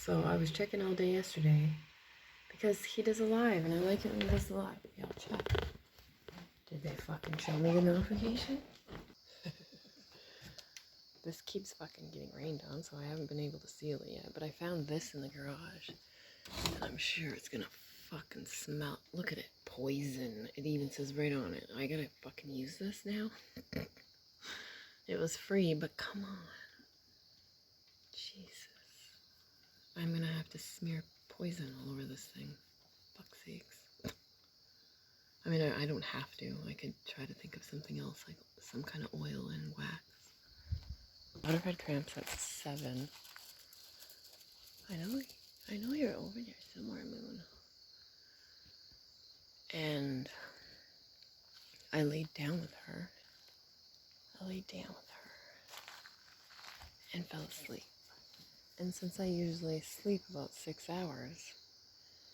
So I was checking all day yesterday because he does a live and I like it when he does the live. Yeah, I'll check. Did they fucking show me the notification? This keeps fucking getting rained on, so I haven't been able to seal it yet. But I found this in the garage, and I'm sure it's gonna fucking smell. Look at it, poison. It even says right on it. I gotta fucking use this now. It was free, but come on, Jesus. I'm gonna have to smear poison all over this thing. Fuck's sakes. I mean, I don't have to. I could try to think of something else, like some kind of oil and wax. Water red cramps at 7. I know you're over there somewhere, Moon. And I laid down with her. And fell asleep. And since I usually sleep about 6 hours,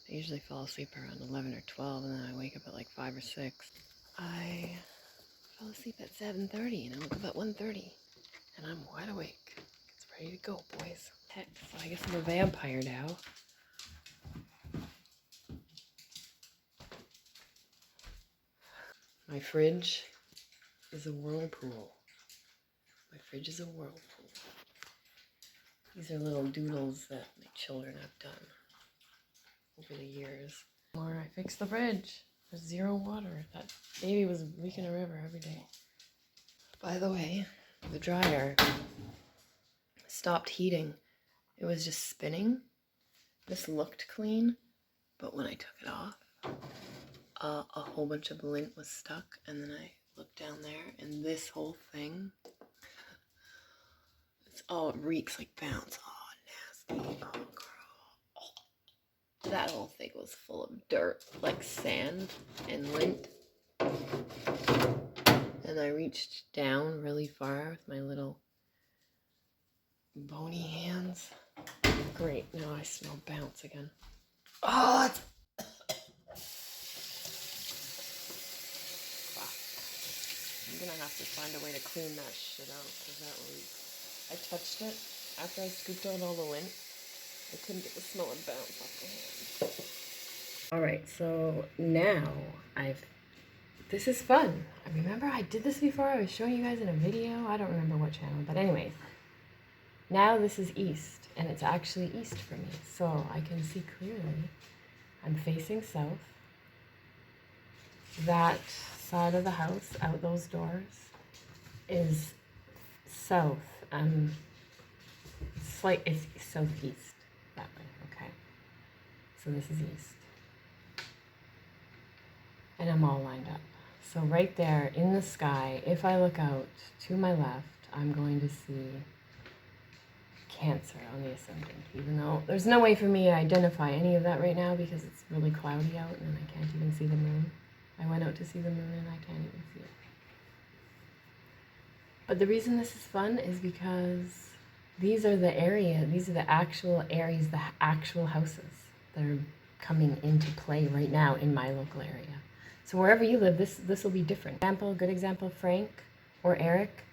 I usually fall asleep around 11 or 12, and then I wake up at like 5 or 6. I fell asleep at 7:30, and I woke up at 1:30. And I'm wide awake. It's ready to go, boys. Heck, so I guess I'm a vampire now. My fridge is a whirlpool. These are little doodles that my children have done over the years. Or I fixed the fridge. There's 0 water. That baby was leaking a river every day. By the way, the dryer stopped heating. It was just spinning. This looked clean, but when I took it off, a whole bunch of lint was stuck, and then I looked down there, and this whole thing, it reeks like bounce. Oh, nasty. Oh, girl. Oh. That whole thing was full of dirt, like sand and lint. And I reached down really far with my little bony hands. Great, now I smell bounce again. Oh, it's... Fuck. I'm gonna have to find a way to clean that shit out, because that leaks. I touched it after I scooped out all the lint. I couldn't get the smell of bounce off the hand. Alright, so now this is fun. I remember I did this before. I was showing you guys in a video. I don't remember what channel, but anyways. Now this is east, and it's actually east for me, so I can see clearly. I'm facing south. That side of the house, out those doors, is south. It's southeast that way, okay? So this is east. And I'm all lined up. So right there in the sky, if I look out to my left, I'm going to see Cancer on the ascendant, even though there's no way for me to identify any of that right now because it's really cloudy out and I can't even see the moon. I went out to see the moon and I can't even see it. But the reason this is fun is because these are the actual areas, the actual houses that are coming into play right now in my local area. So wherever you live, this will be different. Good example, Frank or Eric,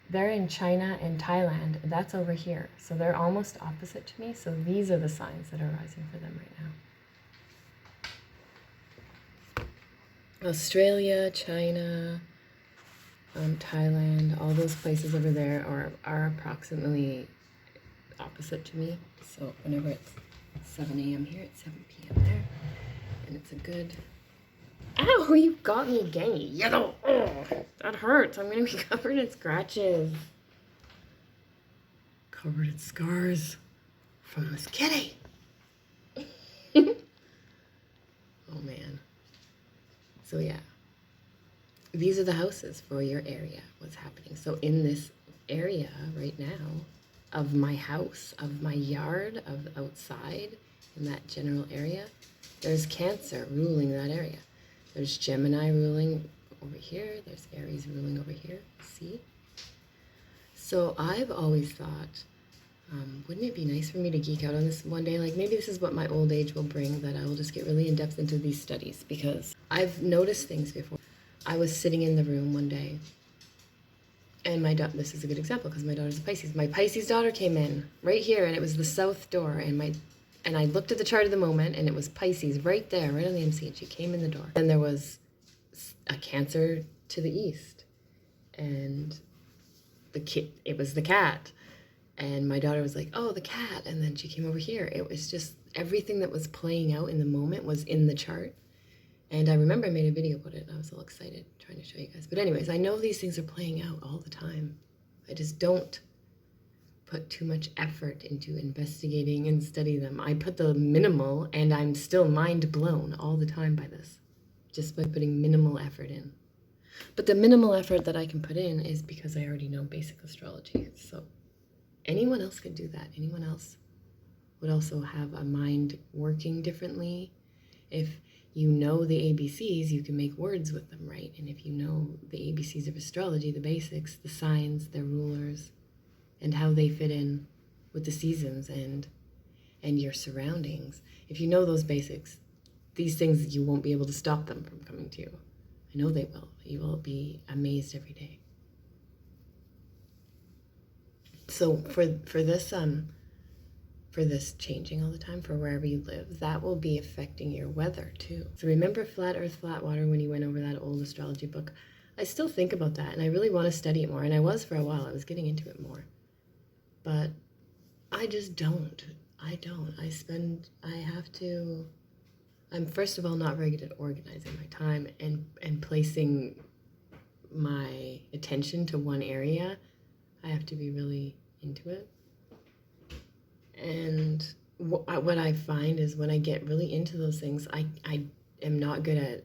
they're in China and Thailand. That's over here. So they're almost opposite to me. So these are the signs that are rising for them right now. Australia, China, Thailand, all those places over there are approximately opposite to me. So whenever it's 7 a.m. here, it's 7 p.m. there. And it's a good... Ow, you got me again, you yellow. Oh, that hurts. I'm going to be covered in scratches. Covered in scars from Miss Kitty. Oh, man. So, yeah. These are the houses for your area, what's happening. So, in this area right now of my house, of my yard, of outside, in that general area, there's Cancer ruling that area. There's Gemini ruling over here. There's Aries ruling over here. See? So I've always thought, wouldn't it be nice for me to geek out on this one day? Like maybe this is what my old age will bring, that I will just get really in depth into these studies because I've noticed things before. I was sitting in the room one day And this is a good example because my daughter's a Pisces. My Pisces daughter came in right here, and it was the south door, and I looked at the chart of the moment, and it was Pisces right there, right on the MC, and she came in the door. And there was a Cancer to the east, and it was the cat. And my daughter was like, oh, the cat. And then she came over here. It was just everything that was playing out in the moment was in the chart. And I remember I made a video about it, and I was all excited trying to show you guys. But anyways, I know these things are playing out all the time. I just don't put too much effort into investigating and study them. I put the minimal, and I'm still mind blown all the time by this, just by putting minimal effort in. But the minimal effort that I can put in is because I already know basic astrology. So anyone else could do that. Anyone else would also have a mind working differently. If you know the ABCs, you can make words with them, right? And if you know the ABCs of astrology, the basics, the signs, their rulers, and how they fit in with the seasons and your surroundings, if you know those basics, these things, you won't be able to stop them from coming to you. I know they will. You will be amazed every day. So for this changing all the time, for wherever you live, that will be affecting your weather too. So remember Flat Earth, Flat Water when you went over that old astrology book? I still think about that, and I really want to study it more, and I was for a while. I was getting into it more. But I just don't. I'm first of all not very good at organizing my time and placing my attention to one area. I have to be really into it. And what I find is when I get really into those things, I am not good at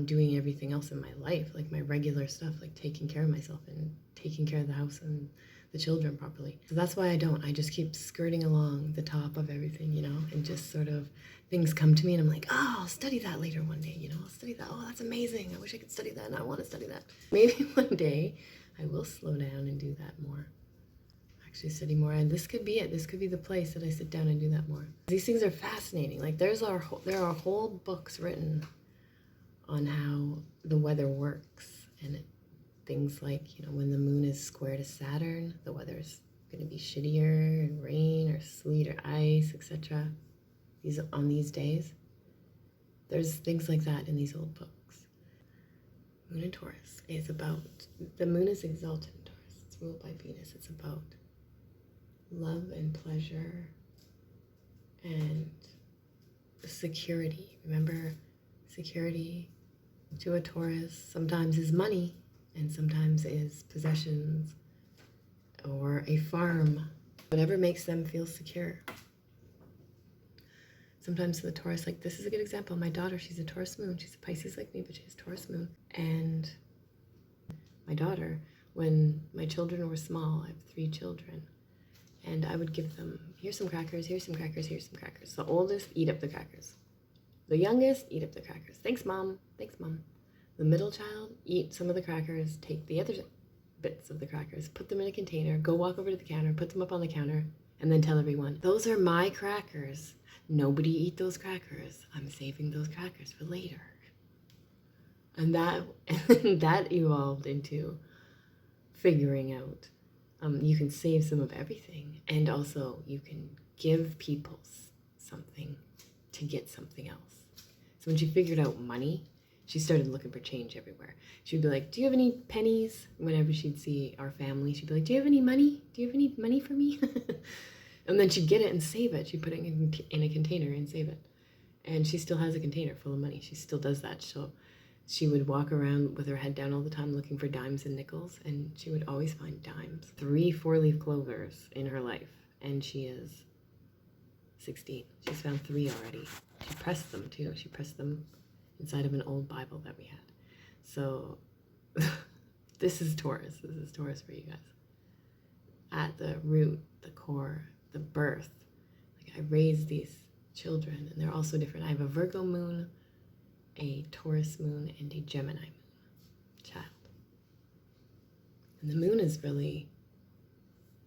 doing everything else in my life, like my regular stuff, like taking care of myself and taking care of the house and the children properly. So that's why I just keep skirting along the top of everything, and just sort of things come to me and I'm like, oh, I'll study that later one day, I'll study that. Oh, that's amazing. I wish I could study that, and I want to study that. Maybe one day I will slow down and do that more. Actually study more, and this could be it. This could be the place that I sit down and do that more. These things are fascinating. Like there are whole books written on how the weather works, and things like, when the moon is square to Saturn, the weather's going to be shittier, and rain or sleet or ice, etc. On these days, there's things like that in these old books. Moon in Taurus is about, the moon is exalted in Taurus. It's ruled by Venus. It's about love and pleasure and security. Remember, security to a Taurus sometimes is money, and sometimes is possessions or a farm, whatever makes them feel secure. Sometimes the Taurus, like this is a good example. My daughter, she's a Taurus moon. She's a Pisces like me, but she has Taurus moon. And my daughter, when my children were small, I have 3 children, and I would give them, here's some crackers, here's some crackers, here's some crackers. The oldest, eat up the crackers. The youngest, eat up the crackers. Thanks, Mom. Thanks, Mom. The middle child, eat some of the crackers, take the other bits of the crackers, put them in a container, go walk over to the counter, put them up on the counter, and then tell everyone, those are my crackers. Nobody eat those crackers. I'm saving those crackers for later. And that evolved into figuring out you can save some of everything, and also you can give people something to get something else. So when she figured out money, she started looking for change everywhere. She'd be like, do you have any pennies? Whenever she'd see our family, she'd be like, do you have any money? Do you have any money for me? And then she'd get it and save it. She'd put it in a container and save it. And she still has a container full of money. She still does that. So she would walk around with her head down all the time looking for dimes and nickels, and she would always find dimes. 3 4-leaf clovers in her life, and she is 16. She's found 3 already. She pressed them too. She pressed them inside of an old Bible that we had. So this is Taurus. This is Taurus for you guys. At the root, the core, the birth. Like I raised these children, and they're all so different. I have a Virgo moon, a Taurus moon, and a Gemini moon child. And the moon is really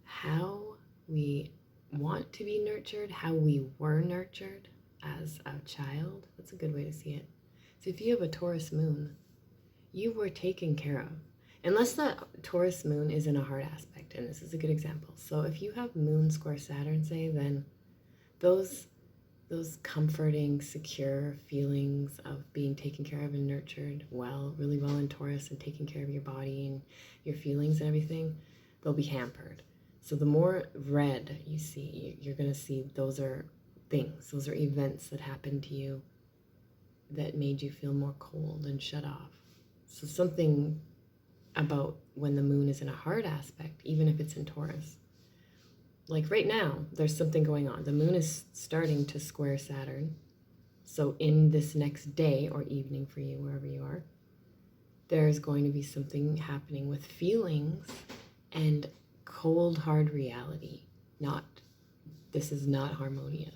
how we want to be nurtured, how we were nurtured as a child. That's a good way to see it. So if you have a Taurus moon, you were taken care of. Unless the Taurus moon is in a hard aspect, and this is a good example. So if you have moon square Saturn, say, then those comforting, secure feelings of being taken care of and nurtured really well in Taurus, and taking care of your body and your feelings and everything, they'll be hampered. So the more red you see, you're going to see those are things, those are events that happened to you that made you feel more cold and shut off. So something about when the moon is in a hard aspect, even if it's in Taurus. Like right now, there's something going on. The moon is starting to square Saturn. So in this next day or evening for you, wherever you are, there's going to be something happening with feelings and cold, hard reality. This is not harmonious.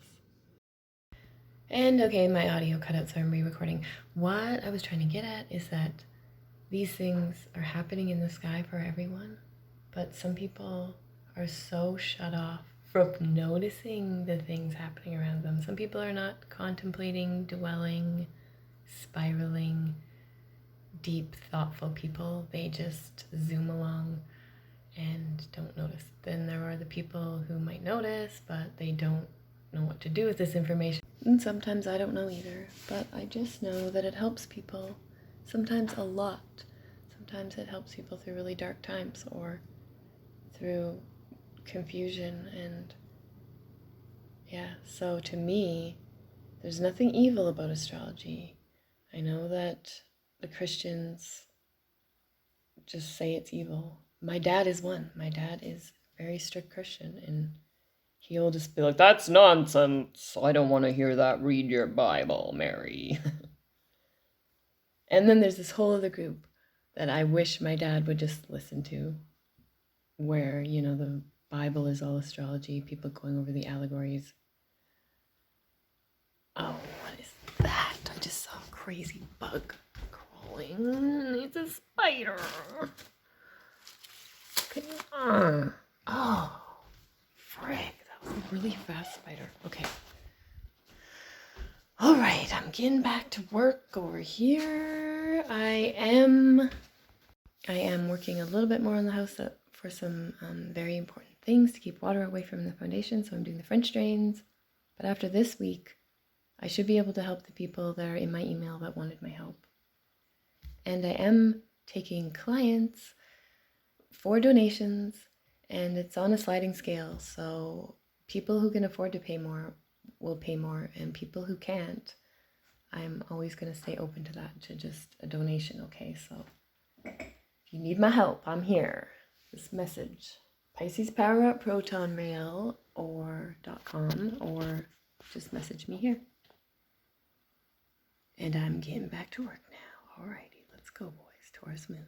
And okay, my audio cut out, so I'm re-recording. What I was trying to get at is that these things are happening in the sky for everyone, but some people are so shut off from noticing the things happening around them. Some people are not contemplating, dwelling, spiraling, deep, thoughtful people. They just zoom along and don't notice. Then there are the people who might notice, but they don't know what to do with this information. And sometimes I don't know either, but I just know that it helps people, sometimes a lot. Sometimes it helps people through really dark times or through confusion. And yeah, so to me, there's nothing evil about astrology. I know that the Christians just say it's evil. My dad is one. My dad is a very strict Christian, and he'll just be like, "That's nonsense. I don't want to hear that. Read your Bible, Mary." And then there's this whole other group that I wish my dad would just listen to, where, the Bible is all astrology, people going over the allegories. Oh, what is that? I just saw a crazy bug crawling. It's a spider. Oh, frick. That was a really fast spider. Okay. All right, I'm getting back to work over here. I am working a little bit more on the house for some very important things to keep water away from the foundation, so I'm doing the French drains. But after this week, I should be able to help the people that are in my email that wanted my help. And I am taking clients for donations, and it's on a sliding scale, so people who can afford to pay more will pay more, and people who can't, I'm always going to stay open to that, to just a donation, okay? So if you need my help, I'm here. This message, Pisces Power Up Proton Mail or .com, or just message me here. And I'm getting back to work now. Alrighty, let's go, boys. Taurus Moon.